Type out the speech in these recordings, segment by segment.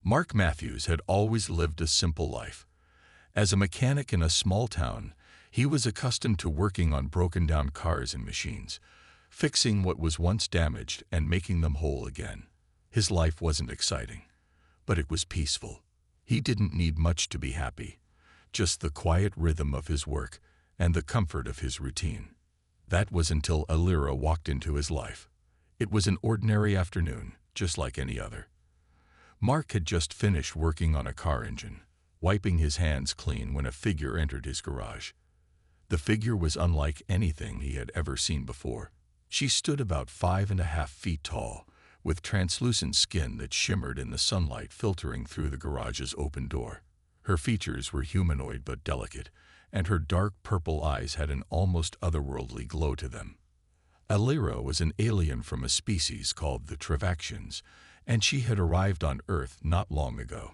Mark Matthews had always lived a simple life. As a mechanic in a small town, he was accustomed to working on broken-down cars and machines, fixing what was once damaged and making them whole again. His life wasn't exciting, but it was peaceful. He didn't need much to be happy, just the quiet rhythm of his work and the comfort of his routine. That was until Alira walked into his life. It was an ordinary afternoon, just like any other. Mark had just finished working on a car engine, wiping his hands clean when a figure entered his garage. The figure was unlike anything he had ever seen before. She stood about 5.5 feet tall, with translucent skin that shimmered in the sunlight filtering through the garage's open door. Her features were humanoid but delicate, and her dark purple eyes had an almost otherworldly glow to them. Alira was an alien from a species called the Travaxians, and she had arrived on Earth not long ago.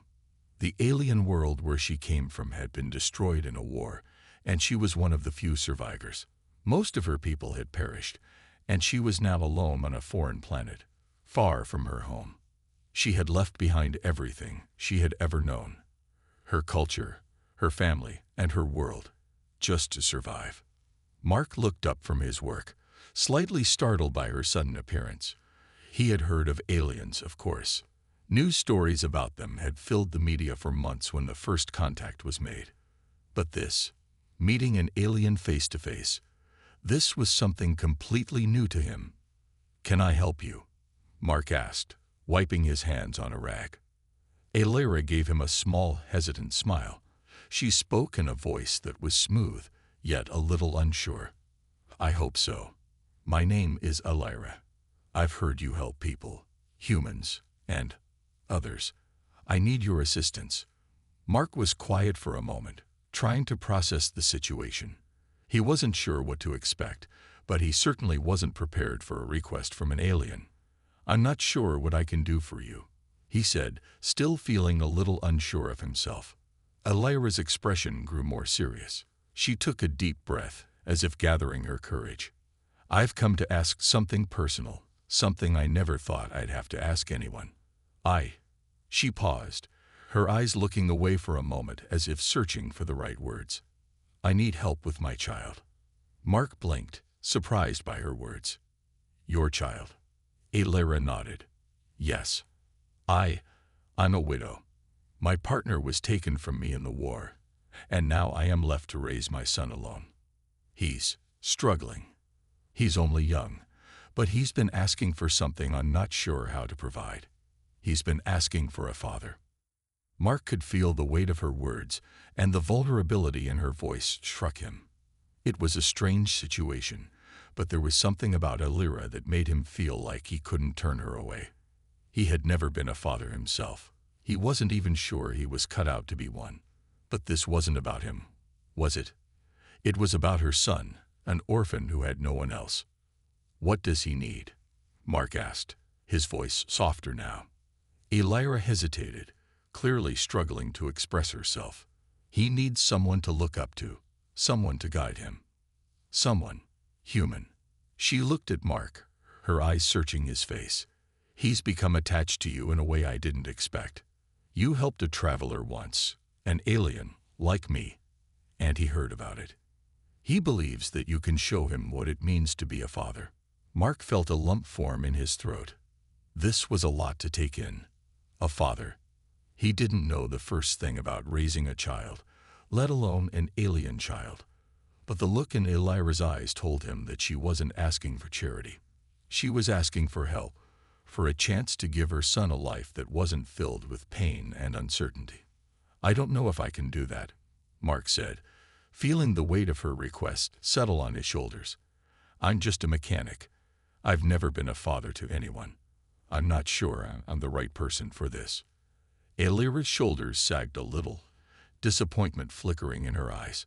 The alien world where she came from had been destroyed in a war, and she was one of the few survivors. Most of her people had perished, and she was now alone on a foreign planet, far from her home. She had left behind everything she had ever known: her culture, her family, and her world, just to survive. Mark looked up from his work, slightly startled by her sudden appearance. He had heard of aliens, of course. News stories about them had filled the media for months when the first contact was made. But this, meeting an alien face-to-face, this was something completely new to him. "Can I help you?" Mark asked, wiping his hands on a rag. Alira gave him a small, hesitant smile. She spoke in a voice that was smooth, yet a little unsure. "I hope so. My name is Alira. I've heard you help people, humans, and others. I need your assistance." Mark was quiet for a moment, trying to process the situation. He wasn't sure what to expect, but he certainly wasn't prepared for a request from an alien. "I'm not sure what I can do for you," he said, still feeling a little unsure of himself. Alira's expression grew more serious. She took a deep breath, as if gathering her courage. "I've come to ask something personal, something I never thought I'd have to ask anyone. She paused, her eyes looking away for a moment as if searching for the right words. "I need help with my child." Mark blinked, surprised by her words. "Your child?" Alira nodded. "Yes. I'm a widow. My partner was taken from me in the war, and now I am left to raise my son alone. He's struggling. He's only young, but he's been asking for something I'm not sure how to provide. He's been asking for a father." Mark could feel the weight of her words, and the vulnerability in her voice struck him. It was a strange situation, but there was something about Alira that made him feel like he couldn't turn her away. He had never been a father himself. He wasn't even sure he was cut out to be one. But this wasn't about him, was it? It was about her son, an orphan who had no one else. "What does he need?" Mark asked, his voice softer now. Alira hesitated, clearly struggling to express herself. "He needs someone to look up to, someone to guide him. Someone human." She looked at Mark, her eyes searching his face. "He's become attached to you in a way I didn't expect. You helped a traveler once, an alien, like me, and he heard about it. He believes that you can show him what it means to be a father." Mark felt a lump form in his throat. This was a lot to take in. A father. He didn't know the first thing about raising a child, let alone an alien child. But the look in Alira's eyes told him that she wasn't asking for charity. She was asking for help, for a chance to give her son a life that wasn't filled with pain and uncertainty. "I don't know if I can do that," Mark said, feeling the weight of her request settle on his shoulders. "I'm just a mechanic. I've never been a father to anyone. I'm not sure I'm the right person for this." Alira's shoulders sagged a little, disappointment flickering in her eyes.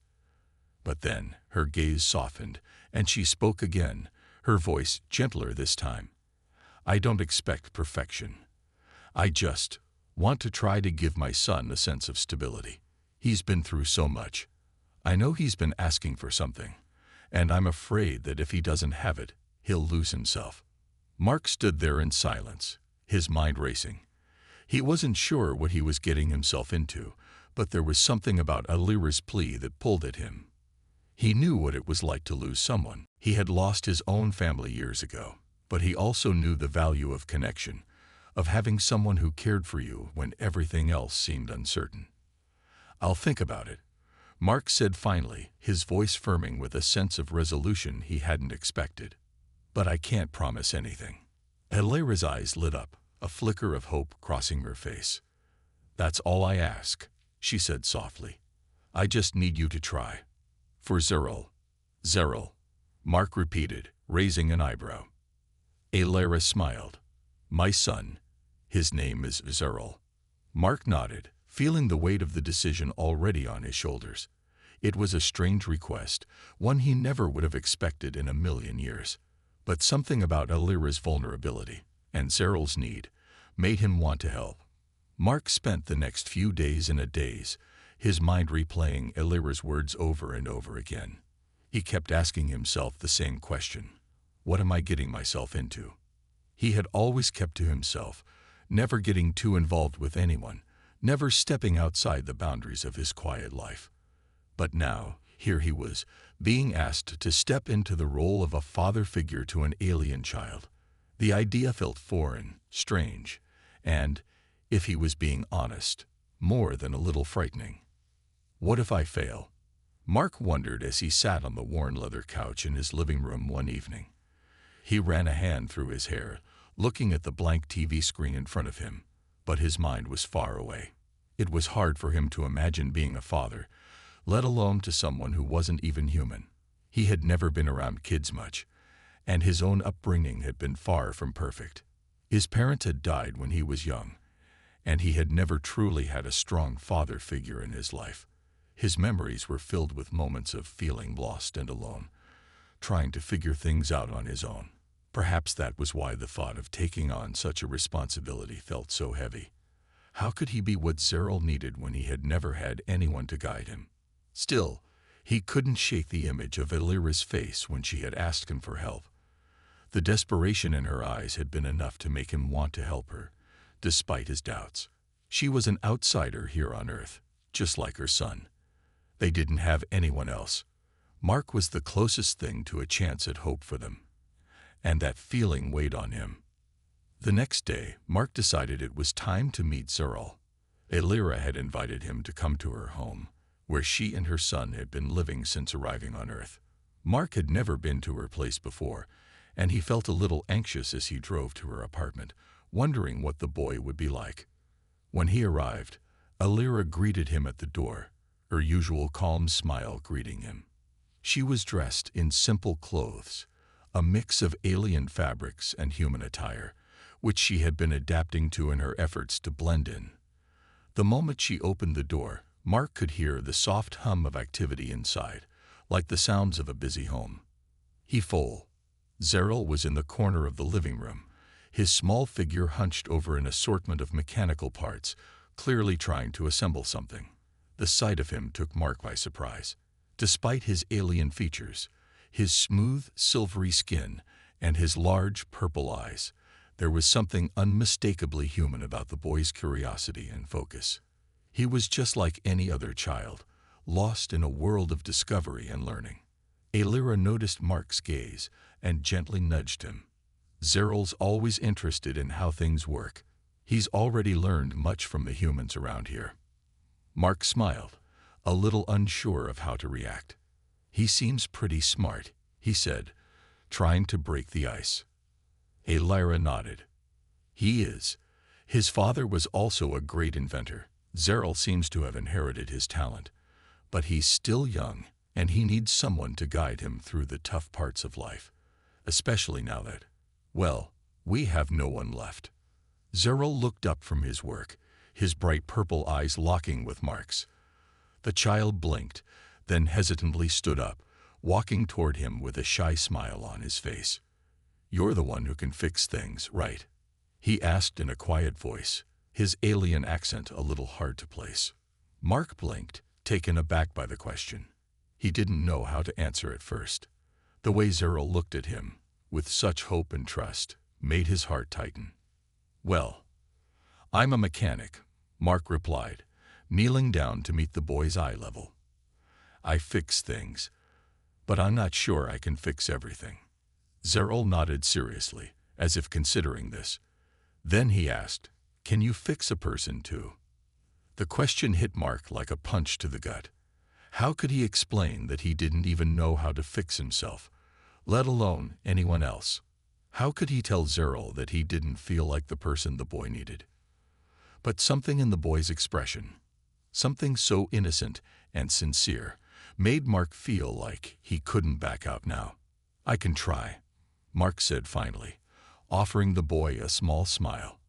But then her gaze softened, and she spoke again, her voice gentler this time. "I don't expect perfection. I just want to try to give my son a sense of stability. He's been through so much. I know he's been asking for something, and I'm afraid that if he doesn't have it, he'll lose himself." Mark stood there in silence, his mind racing. He wasn't sure what he was getting himself into, but there was something about Alira's plea that pulled at him. He knew what it was like to lose someone. He had lost his own family years ago, but he also knew the value of connection, of having someone who cared for you when everything else seemed uncertain. "I'll think about it," Mark said finally, his voice firming with a sense of resolution he hadn't expected. "But I can't promise anything." Alira's eyes lit up, a flicker of hope crossing her face. "That's all I ask," she said softly. "I just need you to try. For Zeril." "Zeril," Mark repeated, raising an eyebrow. Alira smiled. "My son. His name is Zeril." Mark nodded, feeling the weight of the decision already on his shoulders. It was a strange request, one he never would have expected in a million years. But something about Alira's vulnerability, and Zeril's need, made him want to help. Mark spent the next few days in a daze, his mind replaying Alira's words over and over again. He kept asking himself the same question: what am I getting myself into? He had always kept to himself, never getting too involved with anyone, never stepping outside the boundaries of his quiet life. But now, here he was, being asked to step into the role of a father figure to an alien child. The idea felt foreign, strange, and, if he was being honest, more than a little frightening. What if I fail? Mark wondered as he sat on the worn leather couch in his living room one evening. He ran a hand through his hair, looking at the blank TV screen in front of him, but his mind was far away. It was hard for him to imagine being a father, let alone to someone who wasn't even human. He had never been around kids much, and his own upbringing had been far from perfect. His parents had died when he was young, and he had never truly had a strong father figure in his life. His memories were filled with moments of feeling lost and alone, trying to figure things out on his own. Perhaps that was why the thought of taking on such a responsibility felt so heavy. How could he be what Zeril needed when he had never had anyone to guide him? Still, he couldn't shake the image of Alira's face when she had asked him for help. The desperation in her eyes had been enough to make him want to help her, despite his doubts. She was an outsider here on Earth, just like her son. They didn't have anyone else. Mark was the closest thing to a chance at hope for them. And that feeling weighed on him. The next day, Mark decided it was time to meet Zeril. Alira had invited him to come to her home, where she and her son had been living since arriving on Earth. Mark had never been to her place before, and he felt a little anxious as he drove to her apartment, wondering what the boy would be like. When he arrived, Alira greeted him at the door, her usual calm smile greeting him. She was dressed in simple clothes, a mix of alien fabrics and human attire, which she had been adapting to in her efforts to blend in. The moment she opened the door, Mark could hear the soft hum of activity inside, like the sounds of a busy home. Zeril was in the corner of the living room, his small figure hunched over an assortment of mechanical parts, clearly trying to assemble something. The sight of him took Mark by surprise. Despite his alien features, his smooth, silvery skin, and his large, purple eyes, there was something unmistakably human about the boy's curiosity and focus. He was just like any other child, lost in a world of discovery and learning. Alira noticed Mark's gaze and gently nudged him. "Zeril's always interested in how things work. He's already learned much from the humans around here." Mark smiled, a little unsure of how to react. "He seems pretty smart," he said, trying to break the ice. Alira nodded. "He is. His father was also a great inventor. Zeril seems to have inherited his talent, but he's still young, and he needs someone to guide him through the tough parts of life, especially now that, well, we have no one left." Zeril looked up from his work, his bright purple eyes locking with Mark's. The child blinked, then hesitantly stood up, walking toward him with a shy smile on his face. "You're the one who can fix things, right?" he asked in a quiet voice, his alien accent a little hard to place. Mark blinked, taken aback by the question. He didn't know how to answer at first. The way Zeril looked at him, with such hope and trust, made his heart tighten. "Well, "I'm a mechanic," Mark replied, kneeling down to meet the boy's eye level. "I fix things, but I'm not sure I can fix everything." Zerl nodded seriously, as if considering this. Then he asked, "Can you fix a person too?" The question hit Mark like a punch to the gut. How could he explain that he didn't even know how to fix himself, let alone anyone else? How could he tell Zerl that he didn't feel like the person the boy needed? But something in the boy's expression, something so innocent and sincere, made Mark feel like he couldn't back out now. "I can try," Mark said finally, offering the boy a small smile.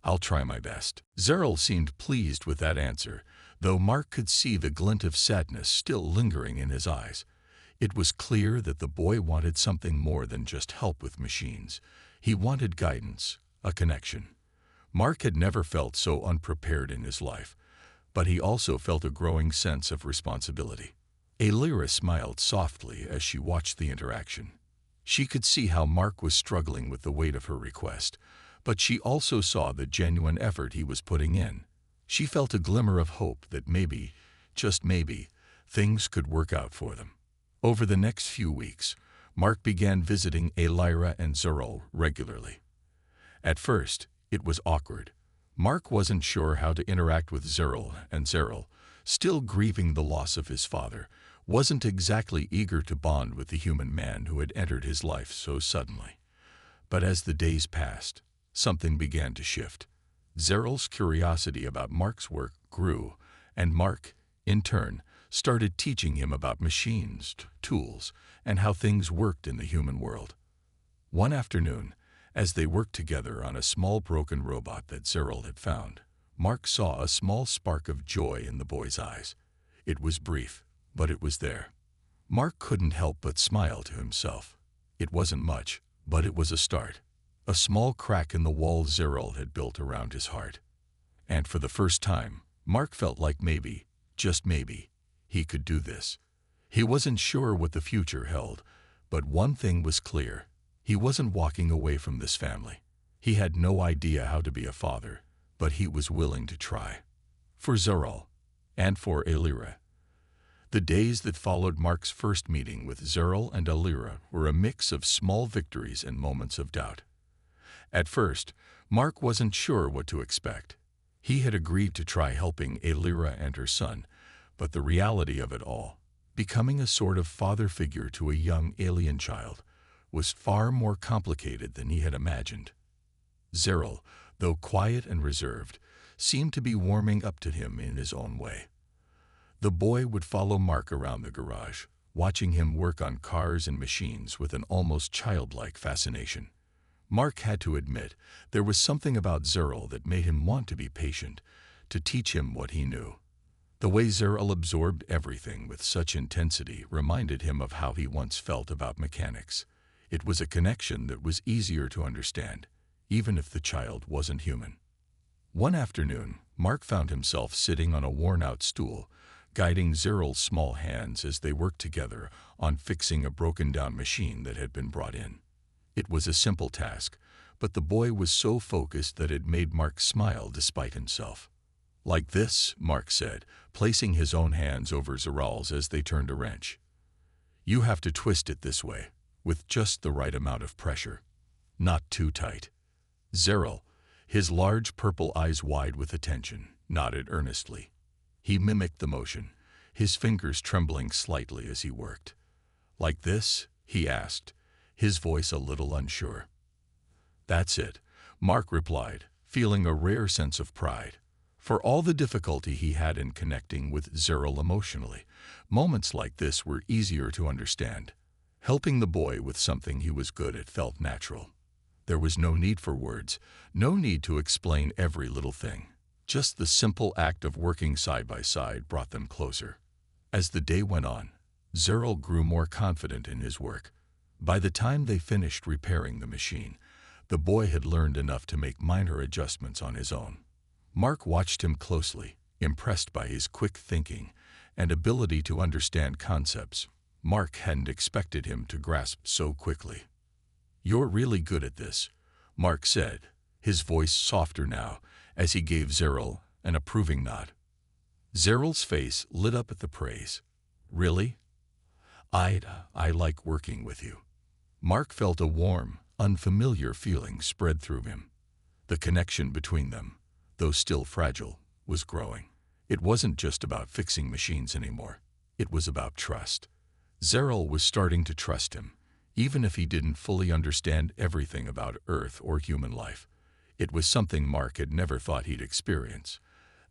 "I'll try my best." Zerl seemed pleased with that answer, though Mark could see the glint of sadness still lingering in his eyes. It was clear that the boy wanted something more than just help with machines. He wanted guidance, a connection. Mark had never felt so unprepared in his life, but he also felt a growing sense of responsibility. Alira smiled softly as she watched the interaction. She could see how Mark was struggling with the weight of her request, but she also saw the genuine effort he was putting in. She felt a glimmer of hope that maybe, just maybe, things could work out for them. Over the next few weeks, Mark began visiting Alira and Zerl regularly. At first, it was awkward. Mark wasn't sure how to interact with Zerl, and Zerl, still grieving the loss of his father, wasn't exactly eager to bond with the human man who had entered his life so suddenly. But as the days passed, something began to shift. Zerl's curiosity about Mark's work grew, and Mark, in turn, started teaching him about machines, tools, and how things worked in the human world. One afternoon, as they worked together on a small broken robot that Zerl had found, Mark saw a small spark of joy in the boy's eyes. It was brief, but it was there. Mark couldn't help but smile to himself. It wasn't much, but it was a start. A small crack in the wall Zerl had built around his heart. And for the first time, Mark felt like maybe, just maybe, he could do this. He wasn't sure what the future held, but one thing was clear. He wasn't walking away from this family. He had no idea how to be a father, but he was willing to try. For Zerl, and for Alira. The days that followed Mark's first meeting with Zerl and Alira were a mix of small victories and moments of doubt. At first, Mark wasn't sure what to expect. He had agreed to try helping Alira and her son, but the reality of it all, becoming a sort of father figure to a young alien child, was far more complicated than he had imagined. Zerl, though quiet and reserved, seemed to be warming up to him in his own way. The boy would follow Mark around the garage, watching him work on cars and machines with an almost childlike fascination. Mark had to admit there was something about Zerl that made him want to be patient, to teach him what he knew. The way Zerl absorbed everything with such intensity reminded him of how he once felt about mechanics. It was a connection that was easier to understand, even if the child wasn't human. One afternoon, Mark found himself sitting on a worn-out stool, guiding Zerl's small hands as they worked together on fixing a broken-down machine that had been brought in. It was a simple task, but the boy was so focused that it made Mark smile despite himself. "Like this," Mark said, placing his own hands over Zerl's as they turned a wrench. "You have to twist it this way, with just the right amount of pressure. Not too tight." Zerl, his large purple eyes wide with attention, nodded earnestly. He mimicked the motion, his fingers trembling slightly as he worked. "Like this?" he asked, his voice a little unsure. "That's it," Mark replied, feeling a rare sense of pride. For all the difficulty he had in connecting with Zerl emotionally, moments like this were easier to understand. Helping the boy with something he was good at felt natural. There was no need for words, no need to explain every little thing. Just the simple act of working side by side brought them closer. As the day went on, Zerl grew more confident in his work. By the time they finished repairing the machine, the boy had learned enough to make minor adjustments on his own. Mark watched him closely, impressed by his quick thinking and ability to understand concepts Mark hadn't expected him to grasp so quickly. "You're really good at this," Mark said, his voice softer now as he gave Zeril an approving nod. Zeril's face lit up at the praise. Really? I like working with you. Mark felt a warm, unfamiliar feeling spread through him. The connection between them, though still fragile, was growing. It wasn't just about fixing machines anymore. It was about trust. Zeril was starting to trust him, even if he didn't fully understand everything about Earth or human life. It was something Mark had never thought he'd experience,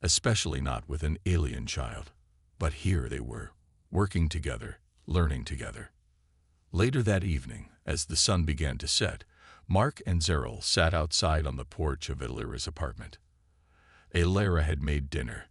especially not with an alien child. But here they were, working together, learning together. Later that evening, as the sun began to set, Mark and Zeril sat outside on the porch of Elira's apartment. Elira had made dinner,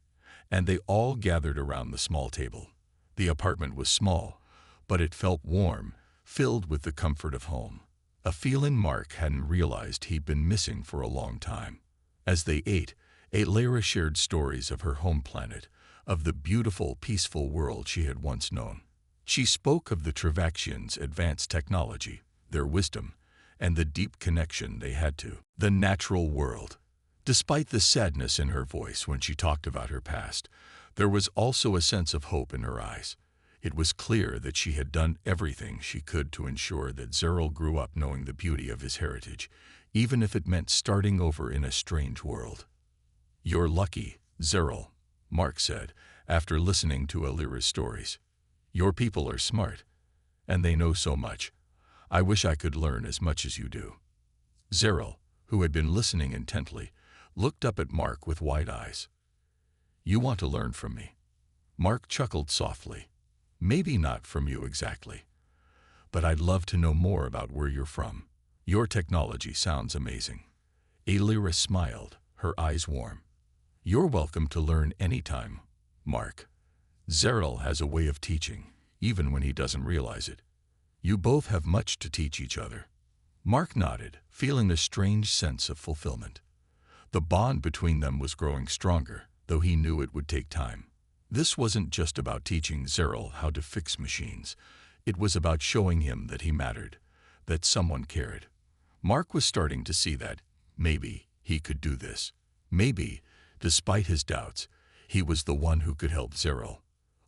and they all gathered around the small table. The apartment was small, but it felt warm, filled with the comfort of home, a feeling Mark hadn't realized he'd been missing for a long time. As they ate, Elira shared stories of her home planet, of the beautiful, peaceful world she had once known. She spoke of the Travaxians' advanced technology, their wisdom, and the deep connection they had to the natural world. Despite the sadness in her voice when she talked about her past, there was also a sense of hope in her eyes. It was clear that she had done everything she could to ensure that Zeril grew up knowing the beauty of his heritage, even if it meant starting over in a strange world. "You're lucky, Zeril," Mark said, after listening to Elira's stories. "Your people are smart, and they know so much. I wish I could learn as much as you do." Zeril, who had been listening intently, looked up at Mark with wide eyes. "You want to learn from me?" Mark chuckled softly. "Maybe not from you exactly, but I'd love to know more about where you're from. Your technology sounds amazing." Elira smiled, her eyes warm. "You're welcome to learn anytime, Mark. Zeril has a way of teaching, even when he doesn't realize it. You both have much to teach each other." Mark nodded, feeling a strange sense of fulfillment. The bond between them was growing stronger, though he knew it would take time. This wasn't just about teaching Zeril how to fix machines. It was about showing him that he mattered, that someone cared. Mark was starting to see that maybe he could do this. Maybe, despite his doubts, he was the one who could help Zeril.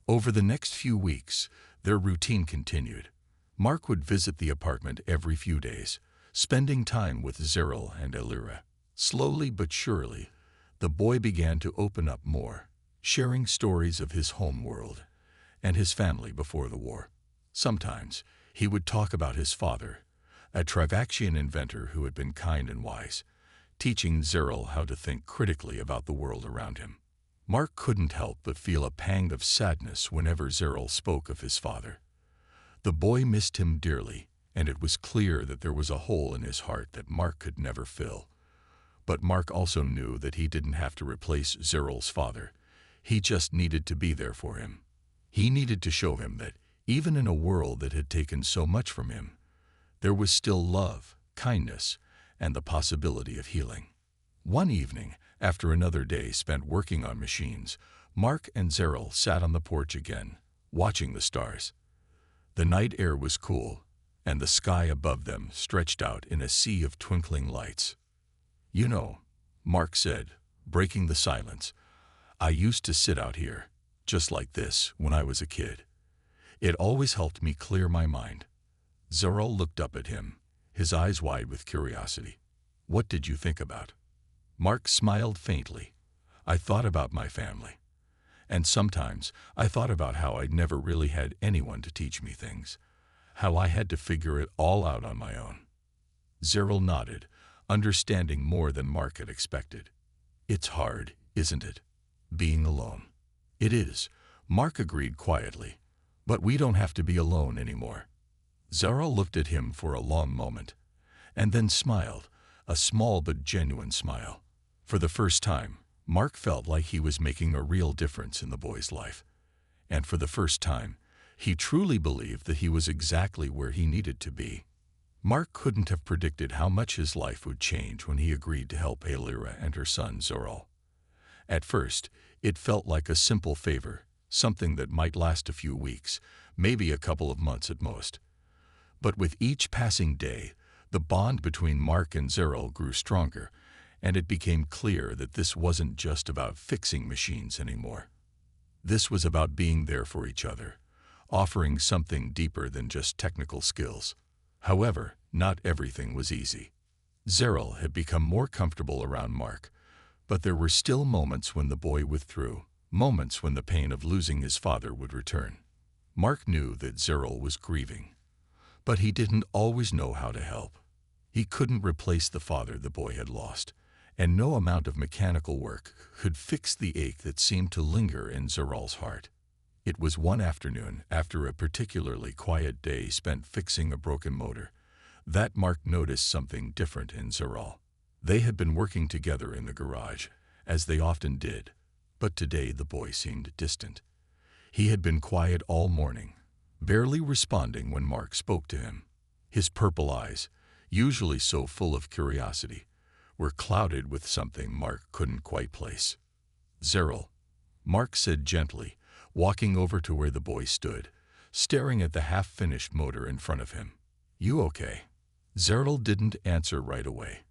Over the next few weeks, their routine continued. Mark would visit the apartment every few days, spending time with Zeril and Elira. Slowly but surely, the boy began to open up more, sharing stories of his home world and his family before the war. Sometimes, he would talk about his father, a Travaxian inventor who had been kind and wise, teaching Zeril how to think critically about the world around him. Mark couldn't help but feel a pang of sadness whenever Zeril spoke of his father. The boy missed him dearly, and it was clear that there was a hole in his heart that Mark could never fill. But Mark also knew that he didn't have to replace Zeril's father. He just needed to be there for him. He needed to show him that, even in a world that had taken so much from him, there was still love, kindness, and the possibility of healing. One evening, after another day spent working on machines, Mark and Zeril sat on the porch again, watching the stars. The night air was cool, and the sky above them stretched out in a sea of twinkling lights. "You know," Mark said, breaking the silence, "I used to sit out here, just like this, when I was a kid. It always helped me clear my mind." Zeril looked up at him, his eyes wide with curiosity. "What did you think about?" Mark smiled faintly. "I thought about my family. And sometimes I thought about how I'd never really had anyone to teach me things, how I had to figure it all out on my own." Zeril nodded, understanding more than Mark had expected. "It's hard, isn't it? Being alone." "It is," Mark agreed quietly. "But we don't have to be alone anymore." Zeril looked at him for a long moment, and then smiled, a small but genuine smile. For the first time, Mark felt like he was making a real difference in the boy's life. And for the first time, he truly believed that he was exactly where he needed to be. Mark couldn't have predicted how much his life would change when he agreed to help Elira and her son Zeril. At first, it felt like a simple favor, something that might last a few weeks, maybe a couple of months at most. But with each passing day, the bond between Mark and Zeril grew stronger, and it became clear that this wasn't just about fixing machines anymore. This was about being there for each other, offering something deeper than just technical skills. However, not everything was easy. Zeril had become more comfortable around Mark, but there were still moments when the boy withdrew, moments when the pain of losing his father would return. Mark knew that Zeril was grieving, but he didn't always know how to help. He couldn't replace the father the boy had lost, and no amount of mechanical work could fix the ache that seemed to linger in Zeril's heart. It was one afternoon, after a particularly quiet day spent fixing a broken motor, that Mark noticed something different in Zeril. They had been working together in the garage, as they often did, but today the boy seemed distant. He had been quiet all morning, barely responding when Mark spoke to him. His purple eyes, usually so full of curiosity, were clouded with something Mark couldn't quite place. "Zeril," Mark said gently, walking over to where the boy stood, staring at the half-finished motor in front of him. "You okay?" Zeril didn't answer right away.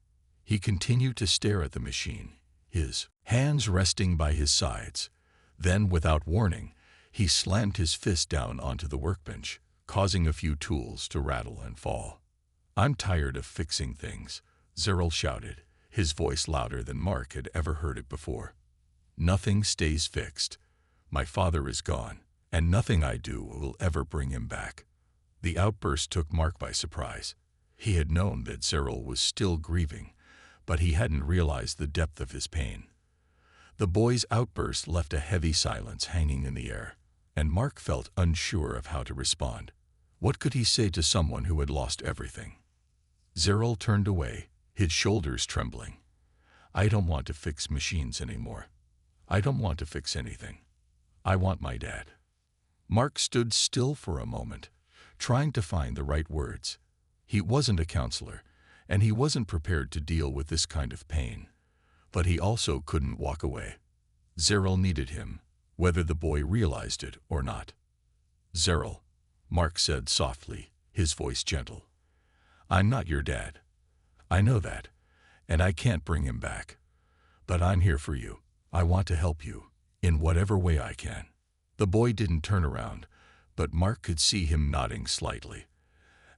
He continued to stare at the machine, his hands resting by his sides. Then, without warning, he slammed his fist down onto the workbench, causing a few tools to rattle and fall. "I'm tired of fixing things," Zeril shouted, his voice louder than Mark had ever heard it before. "Nothing stays fixed. My father is gone, and nothing I do will ever bring him back." The outburst took Mark by surprise. He had known that Zeril was still grieving, but he hadn't realized the depth of his pain. The boy's outburst left a heavy silence hanging in the air, and Mark felt unsure of how to respond. What could he say to someone who had lost everything? Zeril turned away, his shoulders trembling. "I don't want to fix machines anymore. I don't want to fix anything. I want my dad." Mark stood still for a moment, trying to find the right words. He wasn't a counselor, and he wasn't prepared to deal with this kind of pain. But he also couldn't walk away. Zeril needed him, whether the boy realized it or not. "Zeril," Mark said softly, his voice gentle. "I'm not your dad. I know that, and I can't bring him back. But I'm here for you. I want to help you, in whatever way I can." The boy didn't turn around, but Mark could see him nodding slightly,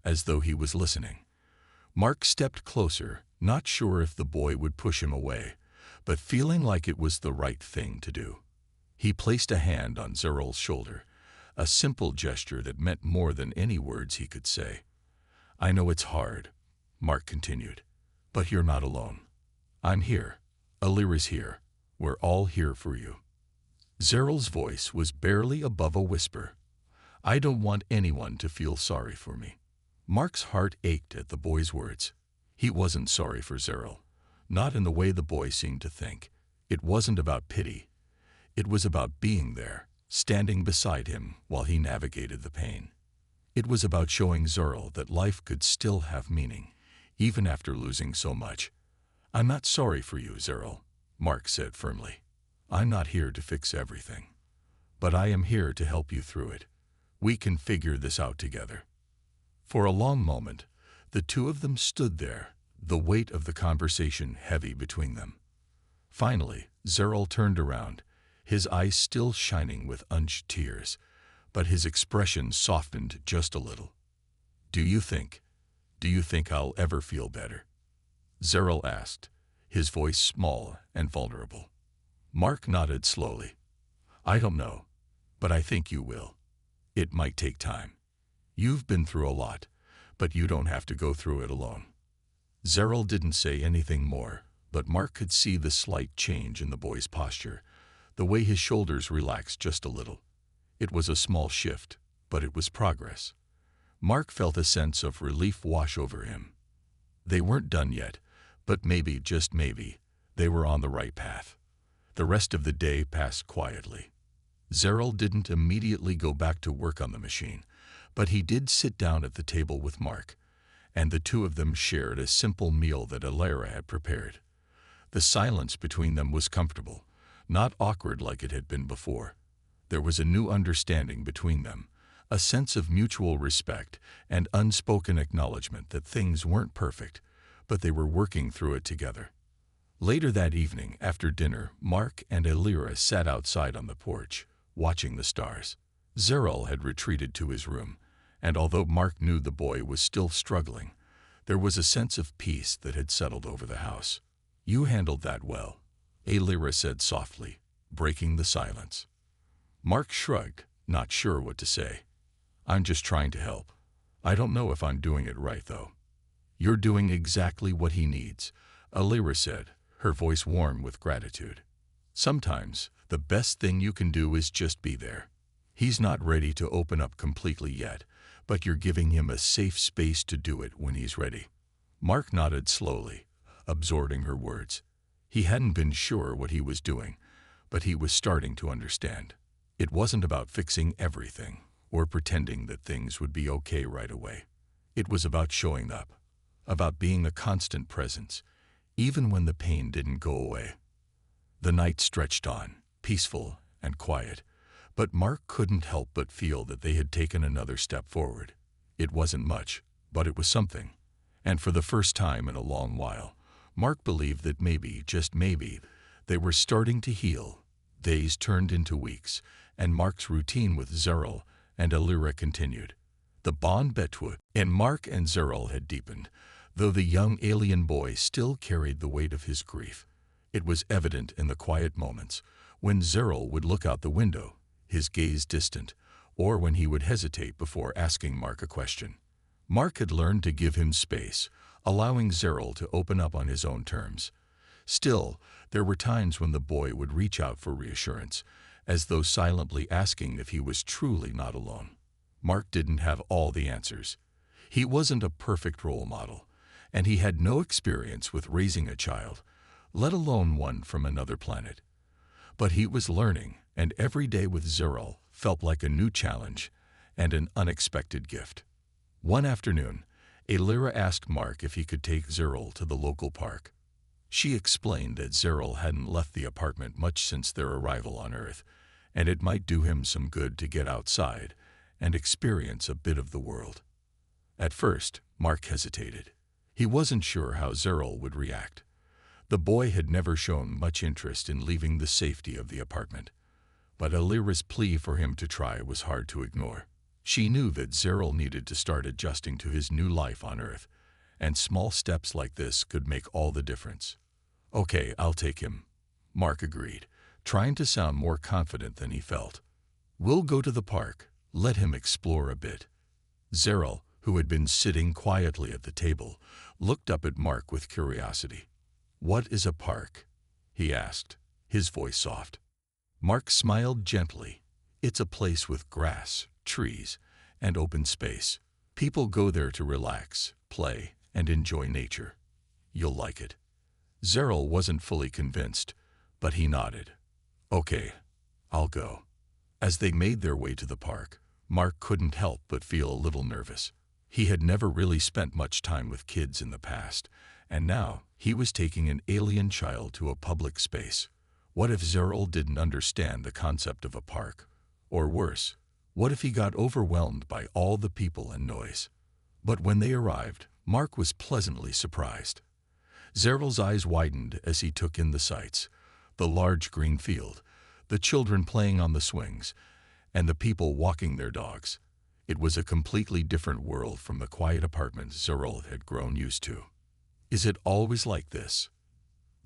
as though he was listening. Mark stepped closer, not sure if the boy would push him away, but feeling like it was the right thing to do. He placed a hand on Zeril's shoulder, a simple gesture that meant more than any words he could say. "I know it's hard," Mark continued, "but you're not alone. I'm here. Alira's here. We're all here for you." Zeril's voice was barely above a whisper. "I don't want anyone to feel sorry for me." Mark's heart ached at the boy's words. He wasn't sorry for Zeril, not in the way the boy seemed to think. It wasn't about pity. It was about being there, standing beside him while he navigated the pain. It was about showing Zeril that life could still have meaning, even after losing so much. "I'm not sorry for you, Zeril," Mark said firmly. "I'm not here to fix everything. But I am here to help you through it. We can figure this out together." For a long moment, the two of them stood there, the weight of the conversation heavy between them. Finally, Zeril turned around, his eyes still shining with unshed tears, but his expression softened just a little. Do you think I'll ever feel better?" Zeril asked, his voice small and vulnerable. Mark nodded slowly. "I don't know, but I think you will. It might take time. You've been through a lot, but you don't have to go through it alone." Zeril didn't say anything more, but Mark could see the slight change in the boy's posture, the way his shoulders relaxed just a little. It was a small shift, but it was progress. Mark felt a sense of relief wash over him. They weren't done yet, but maybe, just maybe, they were on the right path. The rest of the day passed quietly. Zeril didn't immediately go back to work on the machine, but he did sit down at the table with Mark, and the two of them shared a simple meal that Alira had prepared. The silence between them was comfortable, not awkward like it had been before. There was a new understanding between them, a sense of mutual respect and unspoken acknowledgement that things weren't perfect, but they were working through it together. Later that evening, after dinner, Mark and Elira sat outside on the porch, watching the stars. Zeril had retreated to his room, and although Mark knew the boy was still struggling, there was a sense of peace that had settled over the house. "You handled that well," Elira said softly, breaking the silence. Mark shrugged, not sure what to say. "I'm just trying to help. I don't know if I'm doing it right, though." "You're doing exactly what he needs," Elira said, her voice warm with gratitude. "Sometimes, the best thing you can do is just be there. He's not ready to open up completely yet, but you're giving him a safe space to do it when he's ready." Mark nodded slowly, absorbing her words. He hadn't been sure what he was doing, but he was starting to understand. It wasn't about fixing everything or pretending that things would be okay right away. It was about showing up, about being a constant presence, even when the pain didn't go away. The night stretched on, peaceful and quiet, but Mark couldn't help but feel that they had taken another step forward. It wasn't much, but it was something. And for the first time in a long while, Mark believed that maybe, just maybe, they were starting to heal. Days turned into weeks, and Mark's routine with Zeril and Elira continued. The bond between Mark and Zeril had deepened, though the young alien boy still carried the weight of his grief. It was evident in the quiet moments, when Zeril would look out the window, his gaze distant, or when he would hesitate before asking Mark a question. Mark had learned to give him space, allowing Zeril to open up on his own terms. Still, there were times when the boy would reach out for reassurance, as though silently asking if he was truly not alone. Mark didn't have all the answers. He wasn't a perfect role model, and he had no experience with raising a child, let alone one from another planet. But he was learning, and every day with Zeril felt like a new challenge and an unexpected gift. One afternoon, Elira asked Mark if he could take Zeril to the local park. She explained that Zeril hadn't left the apartment much since their arrival on Earth, and it might do him some good to get outside and experience a bit of the world. At first, Mark hesitated. He wasn't sure how Zeril would react. The boy had never shown much interest in leaving the safety of the apartment, but Elira's plea for him to try was hard to ignore. She knew that Zeril needed to start adjusting to his new life on Earth, and small steps like this could make all the difference. "Okay, I'll take him," Mark agreed, trying to sound more confident than he felt. "We'll go to the park, let him explore a bit." Zeril, who had been sitting quietly at the table, looked up at Mark with curiosity. "What is a park?" he asked, his voice soft. Mark smiled gently. "It's a place with grass, trees, and open space. People go there to relax, play, and enjoy nature. You'll like it." Zeril wasn't fully convinced, but he nodded. "Okay, I'll go." As they made their way to the park, Mark couldn't help but feel a little nervous. He had never really spent much time with kids in the past, and now he was taking an alien child to a public space. What if Zeril didn't understand the concept of a park? Or worse, what if he got overwhelmed by all the people and noise? But when they arrived, Mark was pleasantly surprised. Zeril's eyes widened as he took in the sights: the large green field, the children playing on the swings, and the people walking their dogs. It was a completely different world from the quiet apartment Zeril had grown used to. "Is it always like this?"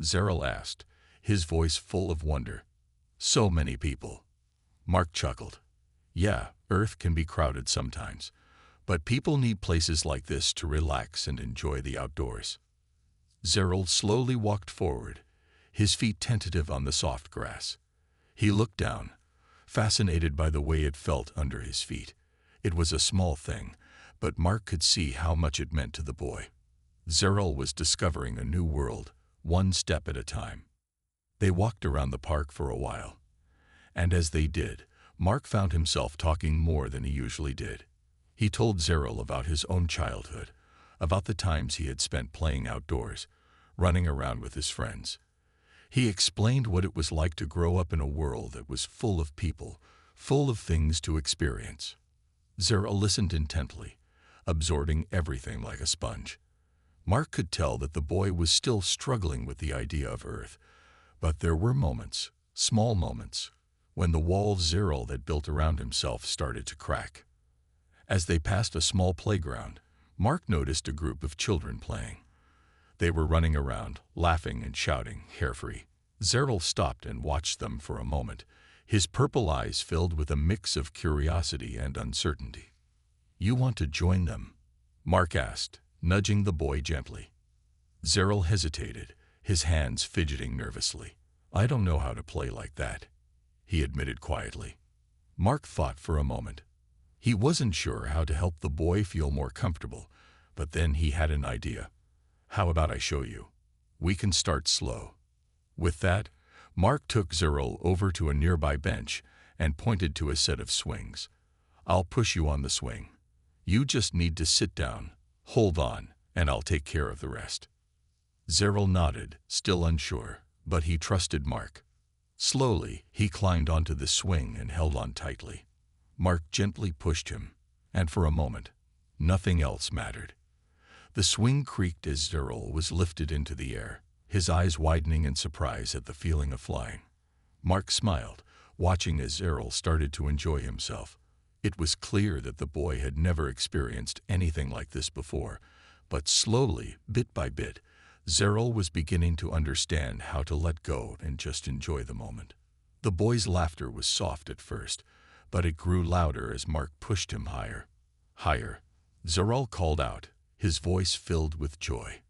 Zeril asked, his voice full of wonder. "So many people." Mark chuckled. "Yeah, Earth can be crowded sometimes, but people need places like this to relax and enjoy the outdoors." Zeril slowly walked forward, his feet tentative on the soft grass. He looked down, fascinated by the way it felt under his feet. It was a small thing, but Mark could see how much it meant to the boy. Zeril was discovering a new world, one step at a time. They walked around the park for a while, and as they did, Mark found himself talking more than he usually did. He told Zeril about his own childhood, about the times he had spent playing outdoors, running around with his friends. He explained what it was like to grow up in a world that was full of people, full of things to experience. Zeril listened intently, absorbing everything like a sponge. Mark could tell that the boy was still struggling with the idea of Earth, but there were moments, small moments, when the wall of Zerl that built around himself started to crack. As they passed a small playground, Mark noticed a group of children playing. They were running around, laughing and shouting, carefree. Zerl stopped and watched them for a moment, his purple eyes filled with a mix of curiosity and uncertainty. "You want to join them?" Mark asked, nudging the boy gently. Zerl hesitated, his hands fidgeting nervously. "I don't know how to play like that," he admitted quietly. Mark thought for a moment. He wasn't sure how to help the boy feel more comfortable, but then he had an idea. "How about I show you? We can start slow." With that, Mark took Zerl over to a nearby bench and pointed to a set of swings. "I'll push you on the swing. You just need to sit down, hold on, and I'll take care of the rest." Zerl nodded, still unsure, but he trusted Mark. Slowly, he climbed onto the swing and held on tightly. Mark gently pushed him, and for a moment, nothing else mattered. The swing creaked as Zerl was lifted into the air, his eyes widening in surprise at the feeling of flying. Mark smiled, watching as Zerl started to enjoy himself. It was clear that the boy had never experienced anything like this before, but slowly, bit by bit, Zerl was beginning to understand how to let go and just enjoy the moment. The boy's laughter was soft at first, but it grew louder as Mark pushed him higher. "Higher," Zerl called out, his voice filled with joy.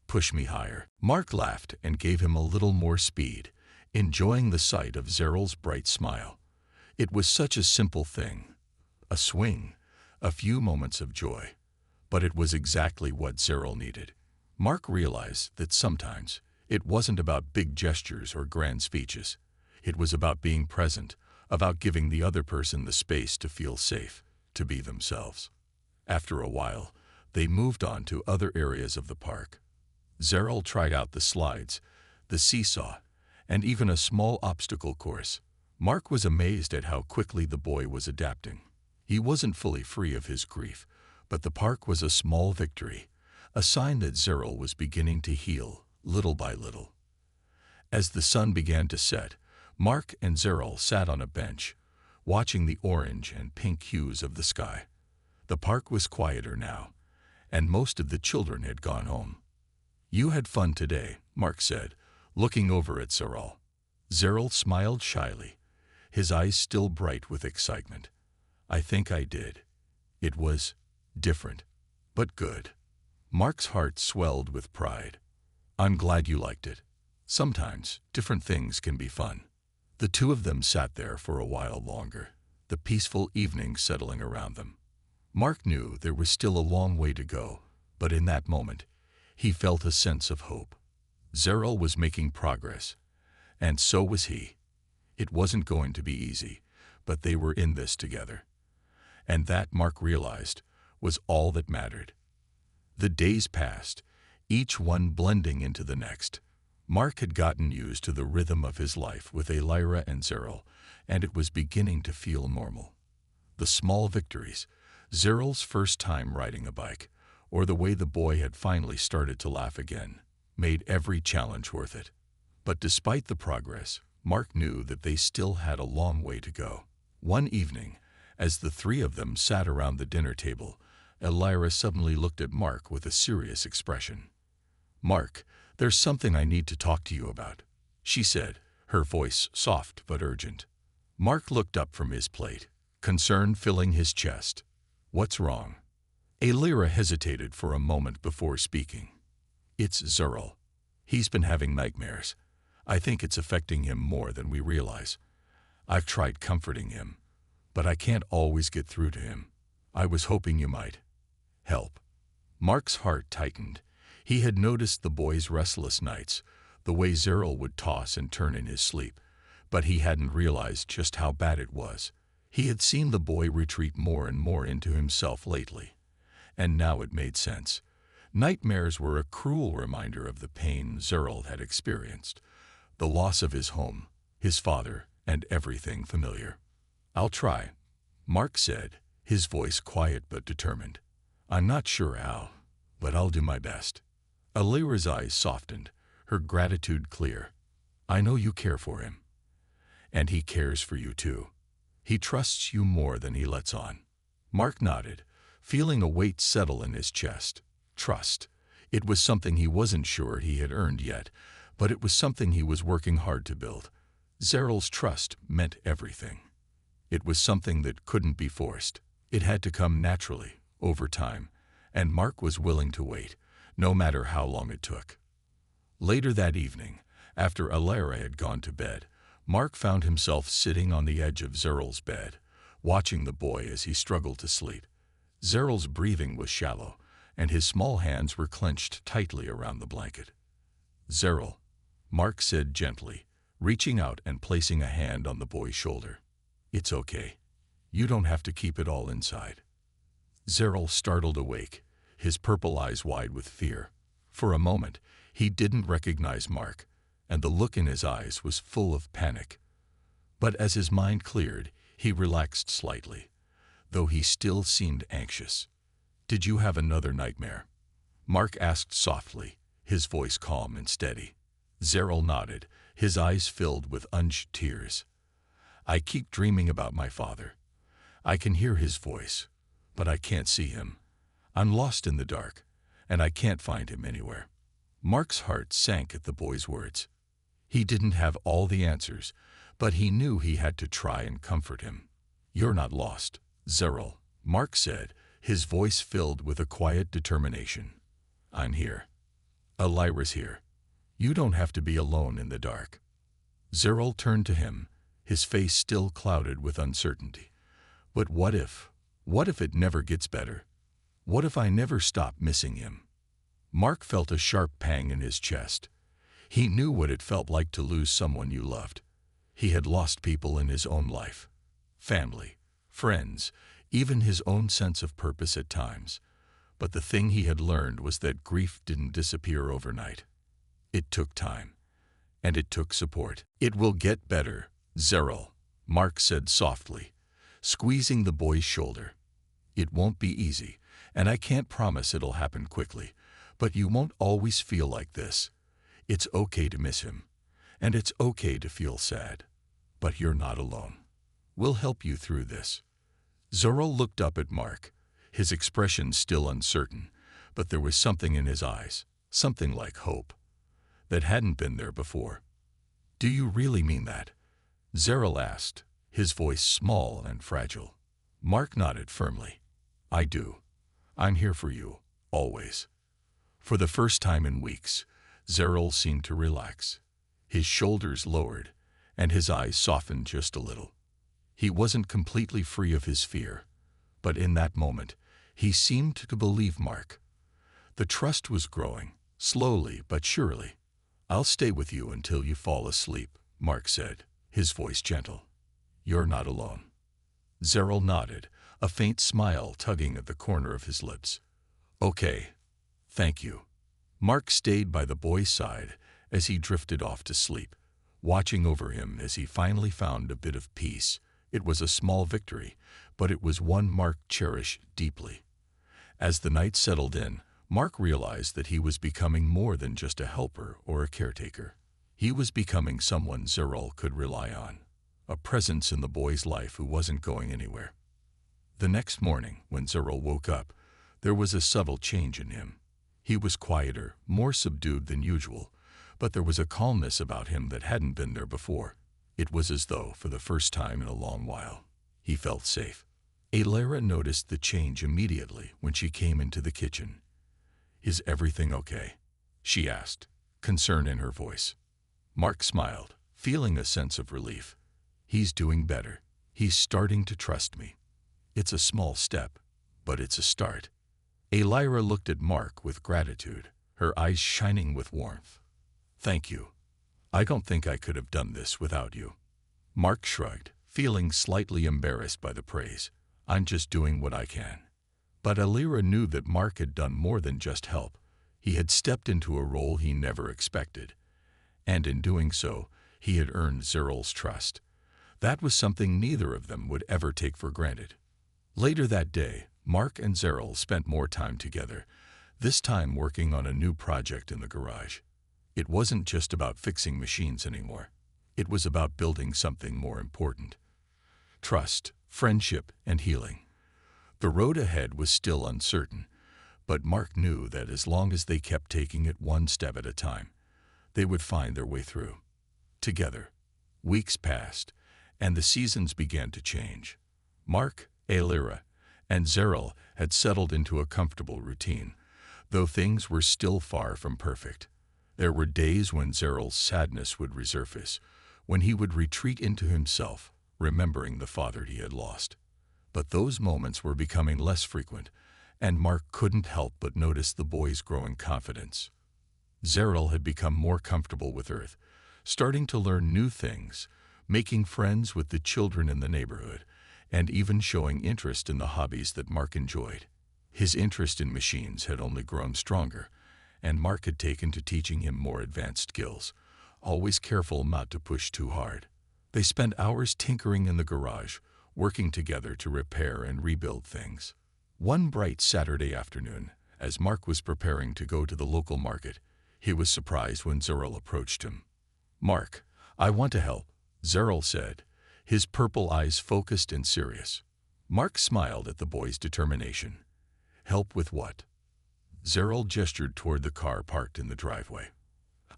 "Push me higher." Mark laughed and gave him a little more speed, enjoying the sight of Zerl's bright smile. It was such a simple thing. A swing, a few moments of joy. But it was exactly what Zerl needed. Mark realized that sometimes it wasn't about big gestures or grand speeches. It was about being present, about giving the other person the space to feel safe, to be themselves. After a while, they moved on to other areas of the park. Zerl tried out the slides, the seesaw, and even a small obstacle course. Mark was amazed at how quickly the boy was adapting. He wasn't fully free of his grief, but the park was a small victory, a sign that Zerl was beginning to heal, little by little. As the sun began to set, Mark and Zerl sat on a bench, watching the orange and pink hues of the sky. The park was quieter now, and most of the children had gone home. "You had fun today," Mark said, looking over at Zerl. Zerl smiled shyly, his eyes still bright with excitement. "I think I did. It was different, but good." Mark's heart swelled with pride. "I'm glad you liked it. Sometimes, different things can be fun." The two of them sat there for a while longer, the peaceful evening settling around them. Mark knew there was still a long way to go, but in that moment, he felt a sense of hope. Zerl was making progress, and so was he. It wasn't going to be easy, but they were in this together. And that, Mark realized, was all that mattered. The days passed, each one blending into the next. Mark had gotten used to the rhythm of his life with Elira and Zerl, and it was beginning to feel normal. The small victories, Zerl's first time riding a bike, or the way the boy had finally started to laugh again, made every challenge worth it. But despite the progress, Mark knew that they still had a long way to go. One evening, as the three of them sat around the dinner table, Elira suddenly looked at Mark with a serious expression. "Mark, there's something I need to talk to you about," she said, her voice soft but urgent. Mark looked up from his plate, concern filling his chest. "What's wrong?" Elira hesitated for a moment before speaking. "It's Zerl. He's been having nightmares. I think it's affecting him more than we realize. I've tried comforting him, but I can't always get through to him. I was hoping you might help." Mark's heart tightened. He had noticed the boy's restless nights, the way Zerl would toss and turn in his sleep, but he hadn't realized just how bad it was. He had seen the boy retreat more and more into himself lately, and now it made sense. Nightmares were a cruel reminder of the pain Zerl had experienced, the loss of his home, his father, and everything familiar. "I'll try," Mark said, his voice quiet but determined. "I'm not sure how, but I'll do my best." Alira's eyes softened, her gratitude clear. I know you care for him. And he cares for you too. He trusts you more than he lets on. Mark nodded, feeling a weight settle in his chest. Trust. It was something he wasn't sure he had earned yet, but it was something he was working hard to build. Zeryl's trust meant everything. It was something that couldn't be forced. It had to come naturally, over time, and Mark was willing to wait, no matter how long it took. Later that evening, after Alira had gone to bed, Mark found himself sitting on the edge of Zeryl's bed, watching the boy as he struggled to sleep. Zeryl's breathing was shallow, and his small hands were clenched tightly around the blanket. Zeryl, Mark said gently, reaching out and placing a hand on the boy's shoulder. It's okay. You don't have to keep it all inside. Zeryl startled awake, his purple eyes wide with fear. For a moment, he didn't recognize Mark, and the look in his eyes was full of panic. But as his mind cleared, he relaxed slightly, though he still seemed anxious. Did you have another nightmare? Mark asked softly, his voice calm and steady. Zeryl nodded, his eyes filled with unused tears. I keep dreaming about my father. I can hear his voice, but I can't see him. I'm lost in the dark, and I can't find him anywhere. Mark's heart sank at the boy's words. He didn't have all the answers, but he knew he had to try and comfort him. You're not lost, Zeryl, Mark said, his voice filled with a quiet determination. I'm here. Alira's here. You don't have to be alone in the dark. Zeryl turned to him, his face still clouded with uncertainty. But what if? What if it never gets better? What if I never stop missing him? Mark felt a sharp pang in his chest. He knew what it felt like to lose someone you loved. He had lost people in his own life. Family, friends, even his own sense of purpose at times. But the thing he had learned was that grief didn't disappear overnight. It took time. And it took support. It will get better, Zeryl, Mark said softly, squeezing the boy's shoulder. It won't be easy, and I can't promise it'll happen quickly, but you won't always feel like this. It's okay to miss him, and it's okay to feel sad. But you're not alone. We'll help you through this. Zeryl looked up at Mark, his expression still uncertain, but there was something in his eyes, something like hope, that hadn't been there before. Do you really mean that? Zeryl asked, his voice small and fragile. Mark nodded firmly. I do. I'm here for you, always. For the first time in weeks, Zeryl seemed to relax. His shoulders lowered, and his eyes softened just a little. He wasn't completely free of his fear, but in that moment, he seemed to believe Mark. The trust was growing, slowly but surely. I'll stay with you until you fall asleep, Mark said, his voice gentle. You're not alone. Zeryl nodded, a faint smile tugging at the corner of his lips. Okay, thank you. Mark stayed by the boy's side as he drifted off to sleep, watching over him as he finally found a bit of peace. It was a small victory, but it was one Mark cherished deeply. As the night settled in, Mark realized that he was becoming more than just a helper or a caretaker. He was becoming someone Zeryl could rely on, a presence in the boy's life who wasn't going anywhere. The next morning, when Zeryl woke up, there was a subtle change in him. He was quieter, more subdued than usual, but there was a calmness about him that hadn't been there before. It was as though, for the first time in a long while, he felt safe. Alira noticed the change immediately when she came into the kitchen. Is everything okay? She asked, concern in her voice. Mark smiled, feeling a sense of relief. He's doing better. He's starting to trust me. It's a small step, but it's a start. Alira looked at Mark with gratitude, her eyes shining with warmth. Thank you. I don't think I could have done this without you. Mark shrugged, feeling slightly embarrassed by the praise. I'm just doing what I can. But Alira knew that Mark had done more than just help. He had stepped into a role he never expected. And in doing so, he had earned Zeryl's trust. That was something neither of them would ever take for granted. Later that day, Mark and Zeryl spent more time together. this time working on a new project in the garage. It wasn't just about fixing machines anymore. It was about building something more important: trust, friendship, and healing. The road ahead was still uncertain, but Mark knew that as long as they kept taking it one step at a time, they would find their way through. Together, weeks passed, and the seasons began to change. Mark, Ailira, and Zeril had settled into a comfortable routine, though things were still far from perfect. There were days when Zeril's sadness would resurface, when he would retreat into himself, remembering the father he had lost. But those moments were becoming less frequent, and Mark couldn't help but notice the boy's growing confidence. Zeril had become more comfortable with Earth, starting to learn new things, making friends with the children in the neighborhood, and even showing interest in the hobbies that Mark enjoyed. His interest in machines had only grown stronger, and Mark had taken to teaching him more advanced skills, always careful not to push too hard. They spent hours tinkering in the garage, working together to repair and rebuild things. One bright Saturday afternoon, as Mark was preparing to go to the local market, he was surprised when Zeril approached him. "Mark, I want to help," Zeril said, his purple eyes focused and serious. Mark smiled at the boy's determination. "Help with what?" Zeril gestured toward the car parked in the driveway.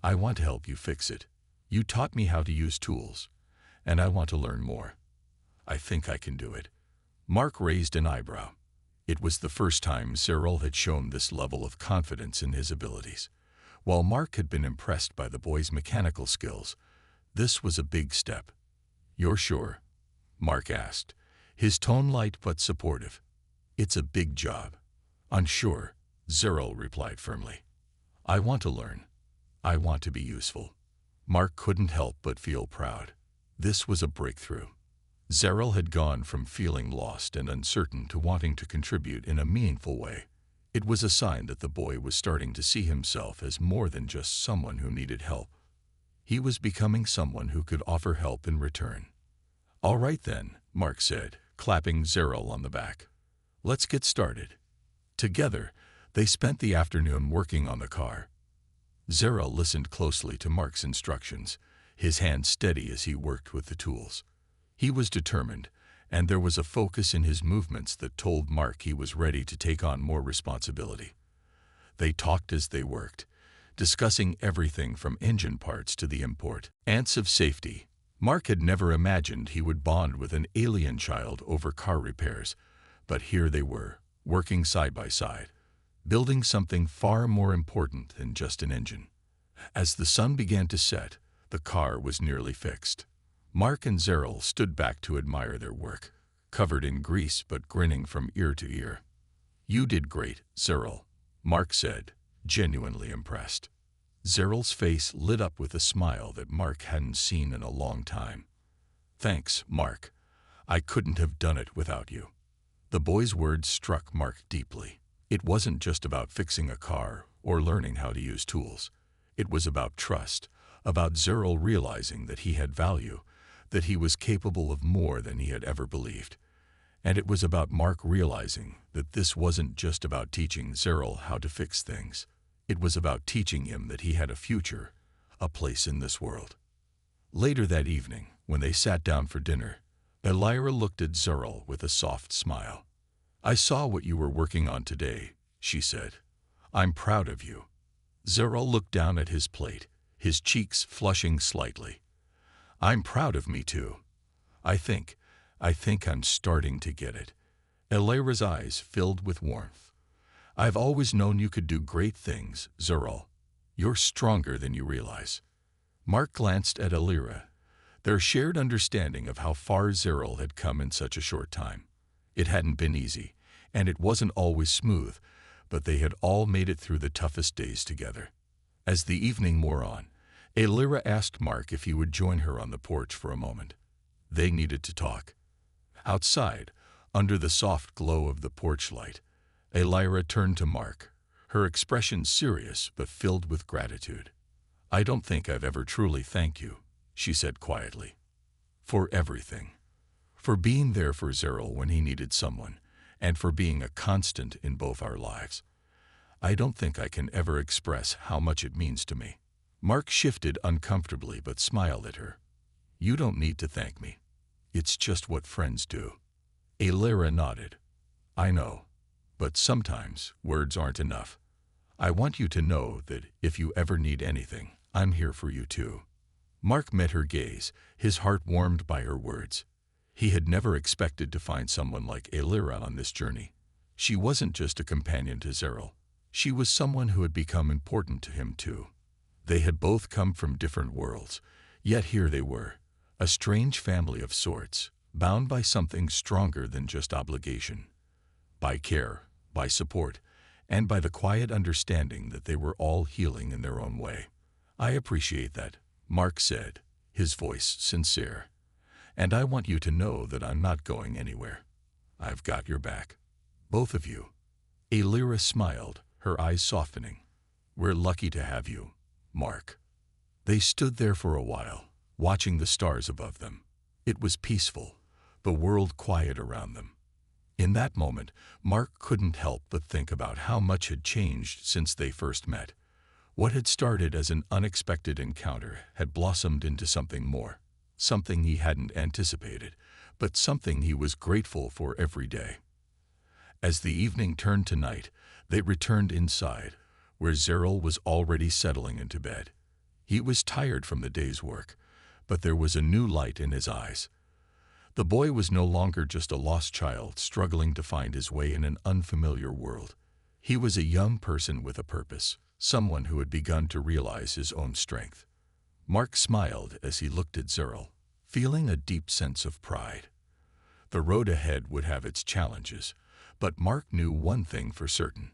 "I want to help you fix it. You taught me how to use tools, and I want to learn more. I think I can do it." Mark raised an eyebrow. It was the first time Zeril had shown this level of confidence in his abilities. While Mark had been impressed by the boy's mechanical skills, this was a big step. "You're sure?" Mark asked, his tone light but supportive. "It's a big job." "Unsure," Zeril replied firmly. "I want to learn. I want to be useful." Mark couldn't help but feel proud. This was a breakthrough. Zeril had gone from feeling lost and uncertain to wanting to contribute in a meaningful way. It was a sign that the boy was starting to see himself as more than just someone who needed help. He was becoming someone who could offer help in return. "All right then," Mark said, clapping Zeril on the back. "Let's get started." Together, they spent the afternoon working on the car. Zeril listened closely to Mark's instructions, his hand steady as he worked with the tools. He was determined, and there was a focus in his movements that told Mark he was ready to take on more responsibility. They talked as they worked, discussing everything from engine parts to the importance of safety. Mark had never imagined he would bond with an alien child over car repairs, but here they were, working side by side, building something far more important than just an engine. As the sun began to set, the car was nearly fixed. Mark and Zeril stood back to admire their work, covered in grease but grinning from ear to ear. "You did great, Zeril," Mark said, genuinely impressed. Zeril's face lit up with a smile that Mark hadn't seen in a long time. "Thanks, Mark. I couldn't have done it without you." The boy's words struck Mark deeply. It wasn't just about fixing a car or learning how to use tools. It was about trust, about Zeril realizing that he had value, that he was capable of more than he had ever believed. And it was about Mark realizing that this wasn't just about teaching Zeril how to fix things. It was about teaching him that he had a future, a place in this world. Later that evening, when they sat down for dinner, Ailira looked at Zeril with a soft smile. "I saw what you were working on today," she said. "I'm proud of you." Zeril looked down at his plate, his cheeks flushing slightly. "I'm proud of me too. I think I'm starting to get it." Ailira's eyes filled with warmth. "I've always known you could do great things, Zeril. You're stronger than you realize." Mark glanced at Ailira, their shared understanding of how far Zeril had come in such a short time. It hadn't been easy, and it wasn't always smooth, but they had all made it through the toughest days together. As the evening wore on, Ailira asked Mark if he would join her on the porch for a moment. They needed to talk. Outside, under the soft glow of the porch light, Ailira turned to Mark, her expression serious but filled with gratitude. "I don't think I've ever truly thanked you," she said quietly. "For everything. For being there for Zeril when he needed someone, and for being a constant in both our lives. I don't think I can ever express how much it means to me." Mark shifted uncomfortably but smiled at her. "You don't need to thank me. It's just what friends do." Elira nodded. "I know. But sometimes words aren't enough. I want you to know that if you ever need anything, I'm here for you too." Mark met her gaze, his heart warmed by her words. He had never expected to find someone like Elira on this journey. She wasn't just a companion to Zeril. She was someone who had become important to him too. They had both come from different worlds, yet here they were, a strange family of sorts, bound by something stronger than just obligation. By care, by support, and by the quiet understanding that they were all healing in their own way. "I appreciate that," Mark said, his voice sincere. "And I want you to know that I'm not going anywhere. I've got your back. Both of you." Elira smiled, her eyes softening. "We're lucky to have you, Mark." They stood there for a while, watching the stars above them. It was peaceful, the world quiet around them. In that moment, Mark couldn't help but think about how much had changed since they first met. What had started as an unexpected encounter had blossomed into something more, something he hadn't anticipated, but something he was grateful for every day. As the evening turned to night, they returned inside, where Zeril was already settling into bed. He was tired from the day's work, but there was a new light in his eyes. The boy was no longer just a lost child struggling to find his way in an unfamiliar world. He was a young person with a purpose, someone who had begun to realize his own strength. Mark smiled as he looked at Zeril, feeling a deep sense of pride. The road ahead would have its challenges, but Mark knew one thing for certain.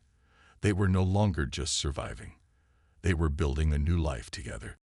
They were no longer just surviving. They were building a new life together.